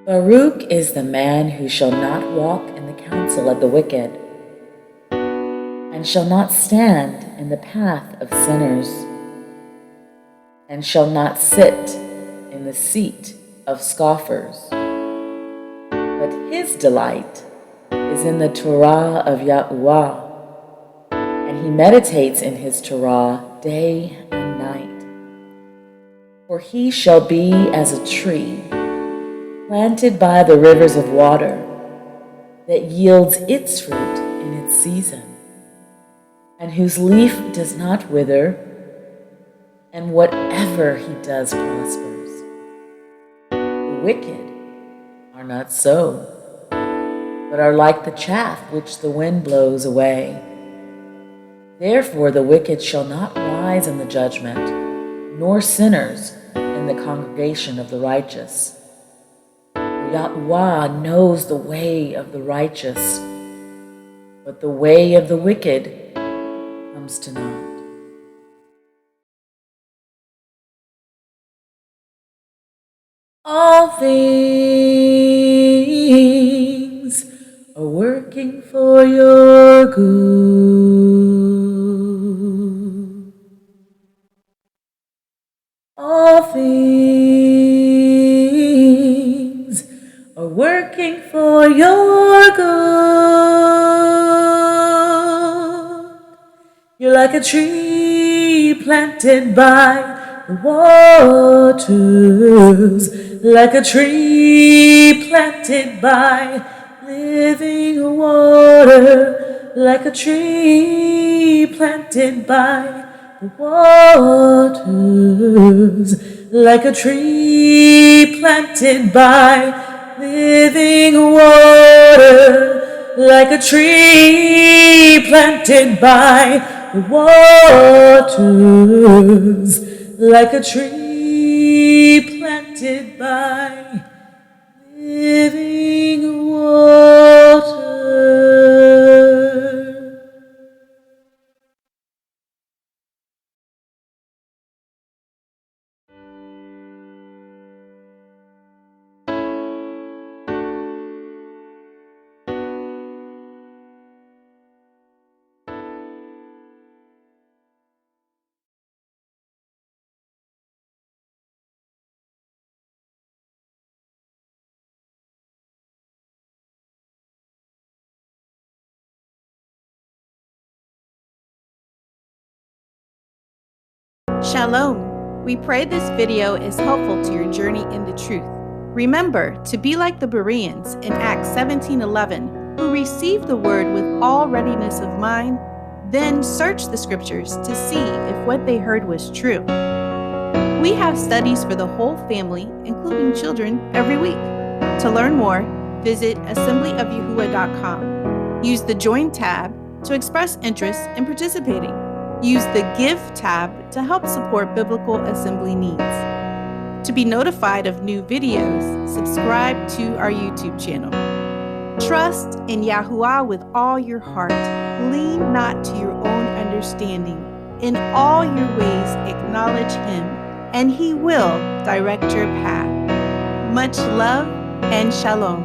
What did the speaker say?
Baruk is the man who shall not walk in the counsel of the wicked, and shall not stand in the path of sinners, and shall not sit in the seat of scoffers. But his delight is in the Torah of Yauah, and he meditates in his Torah day and night. For he shall be as a tree planted by the rivers of water, that yields its fruit in its season, and whose leaf does not wither, and whatever he does prospers. The wicked are not so, but are like the chaff which the wind blows away. Therefore the wicked shall not rise in the judgment, nor sinners in the congregation of the righteous. Yahuah knows the way of the righteous, but the way of the wicked comes to naught. All things are working for your good. All things are working for your good. You're like a tree planted by the waters, like a tree planted by living water, like a tree planted by the waters, like a tree planted by living water, like a tree planted by the waters, like a tree planted by living water. Shalom. We pray this video is helpful to your journey in the truth. Remember to be like the Bereans in Acts 17:11, who received the word with all readiness of mind, then searched the scriptures to see if what they heard was true. We have studies for the whole family, including children, every week. To learn more, visit assemblyofyahuah.com. Use the Join tab to express interest in participating. Use the Give tab to help support biblical assembly needs. To be notified of new videos, subscribe to our YouTube channel. Trust in Yahuah with all your heart. Lean not to your own understanding. In all your ways acknowledge Him, and He will direct your path. Much love and shalom.